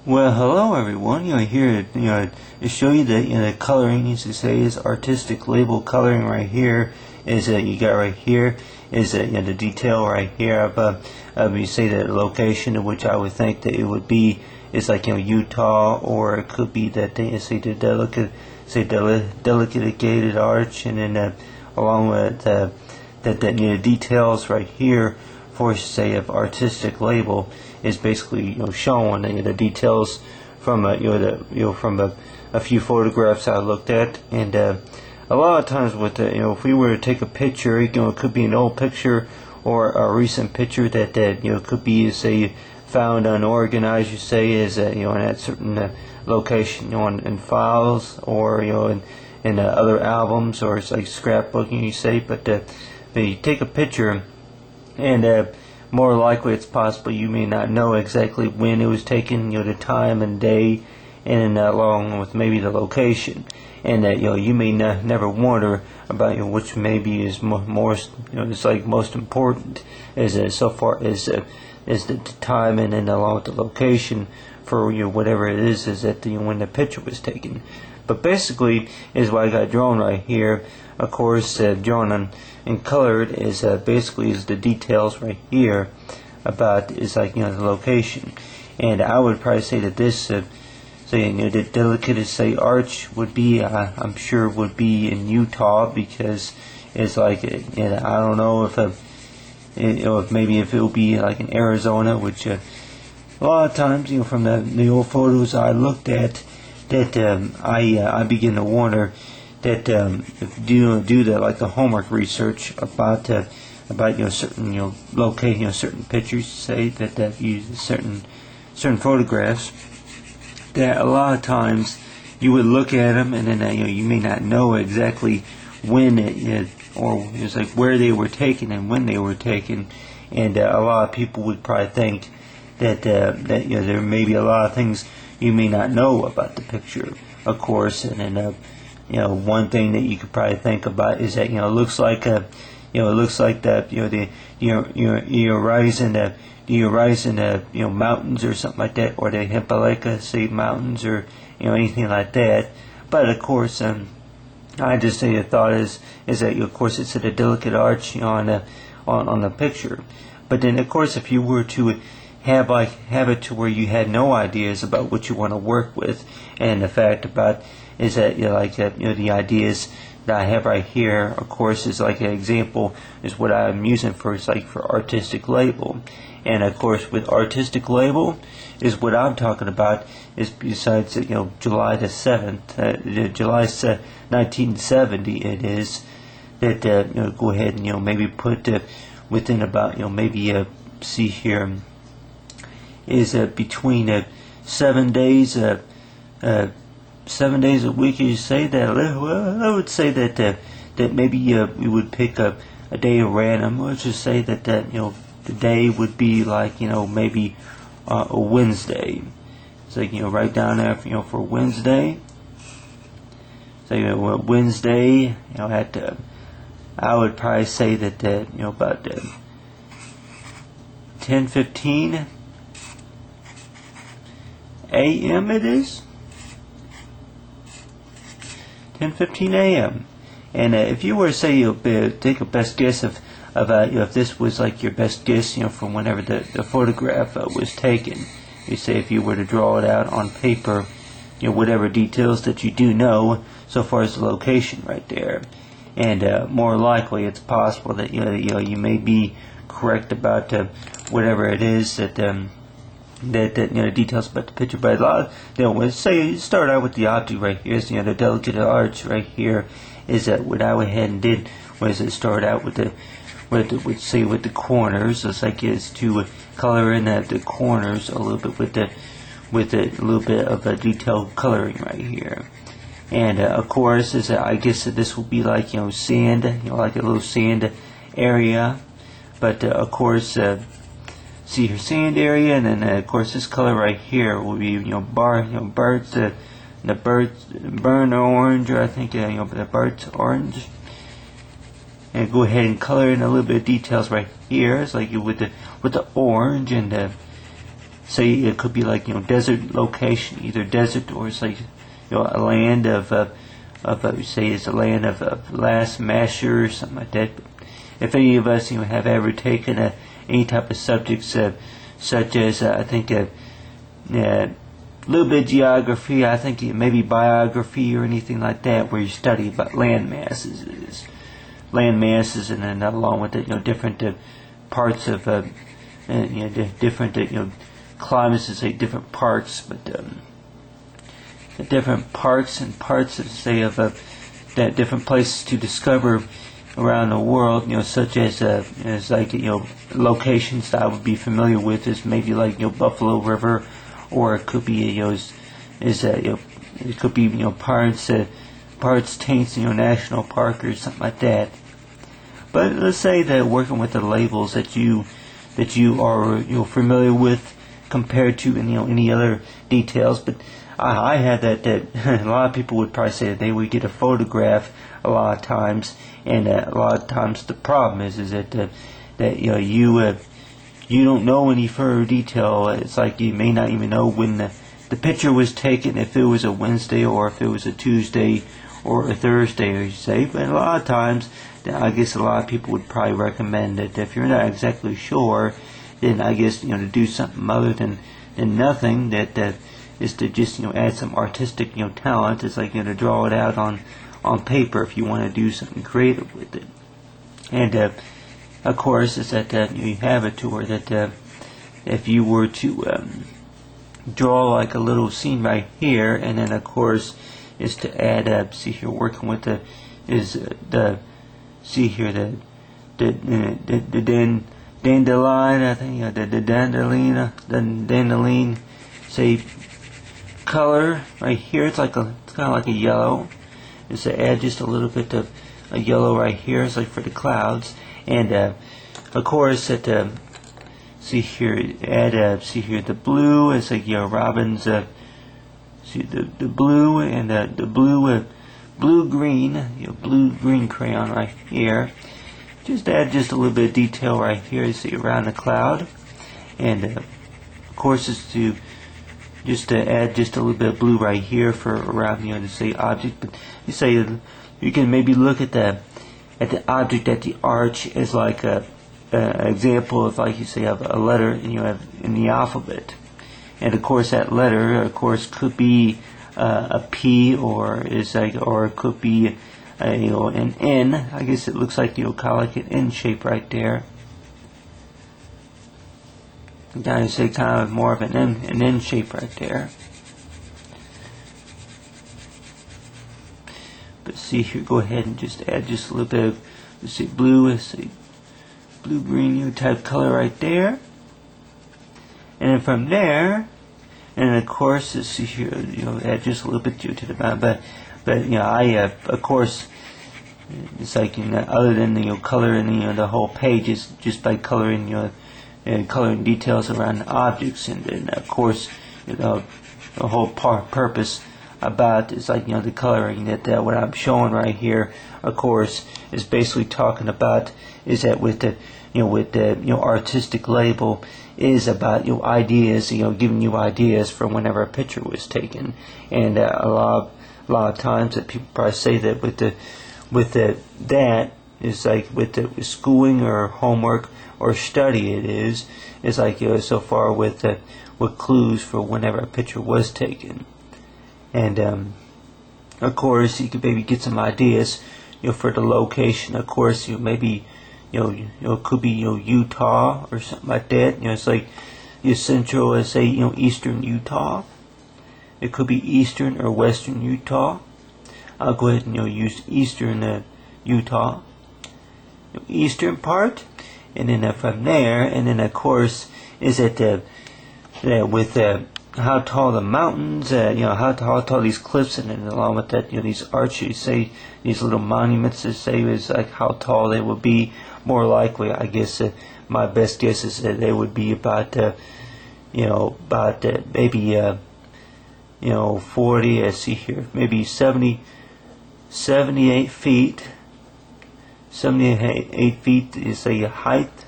Well, hello everyone. Here to show you that the coloring. You say is artistic label coloring right here. Is you got right here is the detail right here of you say the location, of which I would think that it would be is like Utah, or it could be that they say the delicate gated arch, and then along with that details right here for say of artistic label is basically showing the details from from a few photographs I looked at. And a lot of times with if we were to take a picture, it could be an old picture or a recent picture that could be say found unorganized, you say, is in that certain location in files, or in other albums, or it's like scrapbooking, you say. But you take a picture, and more likely it's possible you may not know exactly when it was taken, the time and day, and along with maybe the location, and that you may never wonder about which maybe is more it's like most important, is so far as the time, and then along with the location for whatever it is that when the picture was taken. But basically is what I got drawn right here. Of course, drawn on and colored is basically is the details right here about is like the location. And I would probably say that this the delicate say arch would be I'm sure would be in Utah, because it's like I don't know if maybe if it will be like in Arizona, which a lot of times from the old photos I looked at, that I begin to wonder that if you do the like the homework research about certain location, certain pictures, say that use certain photographs, that a lot of times you would look at them, and then you may not know exactly when or it's like where they were taken and when they were taken. And a lot of people would probably think that there may be a lot of things you may not know about the picture, of course. And then one thing that you could probably think about is that it looks like it looks like that you're rising the mountains or something like that, or the Himalaya say mountains, or anything like that. But of course, I just say the thought is that of course it's at a delicate arch on the picture. But then of course, if you were to have it to where you had no ideas about what you want to work with, and the fact about is that the ideas that I have right here, of course, is like an example, is what I'm using for, it's like for artistic label. And of course, with artistic label is what I'm talking about is, besides July the 7th, July 1970, it is that go ahead and maybe put within about maybe see here is between 7 days 7 days a week. You say that, well, I would say that maybe we would pick up a day at random. Let's just say that the day would be like maybe a Wednesday. So write down there for Wednesday. So Wednesday, at I would probably say that about 10:15 a.m. it is 10:15 a.m. And if you were to say take a best guess of if this was like your best guess from whenever the photograph was taken, you say if you were to draw it out on paper, whatever details that you do know so far as the location right there. And more likely it's possible that you may be correct about whatever it is that details about the picture. But a lot let's say you start out with the object right here, is the delicate arch right here, is that what I went ahead and did was it start out with the corners. It's like is to color in the corners a little bit with a little bit of a detailed coloring right here. And of course, is I guess that this will be like sand, like a little sand area. But of course, see your sand area, and then of course this color right here will be birds, the birds burn orange, or I think the birds orange. And go ahead and color in a little bit of details right here. It's like with the orange, and say it could be like desert location, either desert or it's like a land of say it's a land of last master or something like that. If any of us have ever taken any type of subjects such as I think a little bit of geography, I think maybe biography or anything like that, where you study about land masses, and then along with it, different parts of different climates, say different parks, but the different parks and parts of say of that different places to discover around the world, such as like locations that I would be familiar with is maybe like Buffalo River, or it could be it could be parts Taints National Park or something like that. But let's say that working with the labels that you are familiar with compared to any other details, but I had that a lot of people would probably say that they would get a photograph a lot of times, and a lot of times the problem is that you don't know any further detail. It's like you may not even know when the picture was taken, if it was a Wednesday or if it was a Tuesday or a Thursday, or you say. But a lot of times, I guess a lot of people would probably recommend that if you're not exactly sure, then I guess to do something other than nothing, that is to just add some artistic talent. It's like to draw it out on paper if you want to do something creative with it. And of course, is that you have it to where that if you were to draw like a little scene right here, and then of course is to add see here, working with the see here the dandelion, I think the dandelion say color right here. It's kind of like a yellow. Is to add just a little bit of a yellow right here. It's like for the clouds, and of course at see here, add see here the blue. It's like robin's see the blue, and the blue green crayon right here. Just add just a little bit of detail right here, see around the cloud, and of course is to just to add just a little bit of blue right here for around to say object. But you say you can maybe look at the object at the arch as like a example of, like you say, of a letter, and you have in the alphabet, and of course that letter of course could be a P, or or it could be an N. I guess it looks like kind of like an N shape right there. Now you say kind of more of an N shape right there. But see here, go ahead and just add just a little bit of, let's see, blue, let's see, blue green type color right there. And then from there, and then of course, let's see here, add just a little bit to the bottom. But I of course, it's like other than coloring the whole page is just by coloring coloring details around the objects, and then of course the whole purpose about is like the coloring that what I'm showing right here, of course, is basically talking about is that with the with the artistic label is about ideas, giving you ideas from whenever a picture was taken. And a lot of times that people probably say that with that is like with the schooling or homework or study, it is like so far with clues for whenever a picture was taken. And of course you could maybe get some ideas for the location. Of course maybe it could be Utah or something like that. It's like central, let's say eastern Utah. It could be eastern or western Utah. I'll go ahead and use eastern Utah, eastern part, and then from there, and then of course is that with how tall the mountains, how tall these cliffs, and then along with that, these arches, say these little monuments, to say is like how tall they would be. More likely, I guess my best guess is that they would be about maybe 40. I see here, maybe 78 feet. 78 feet is a height.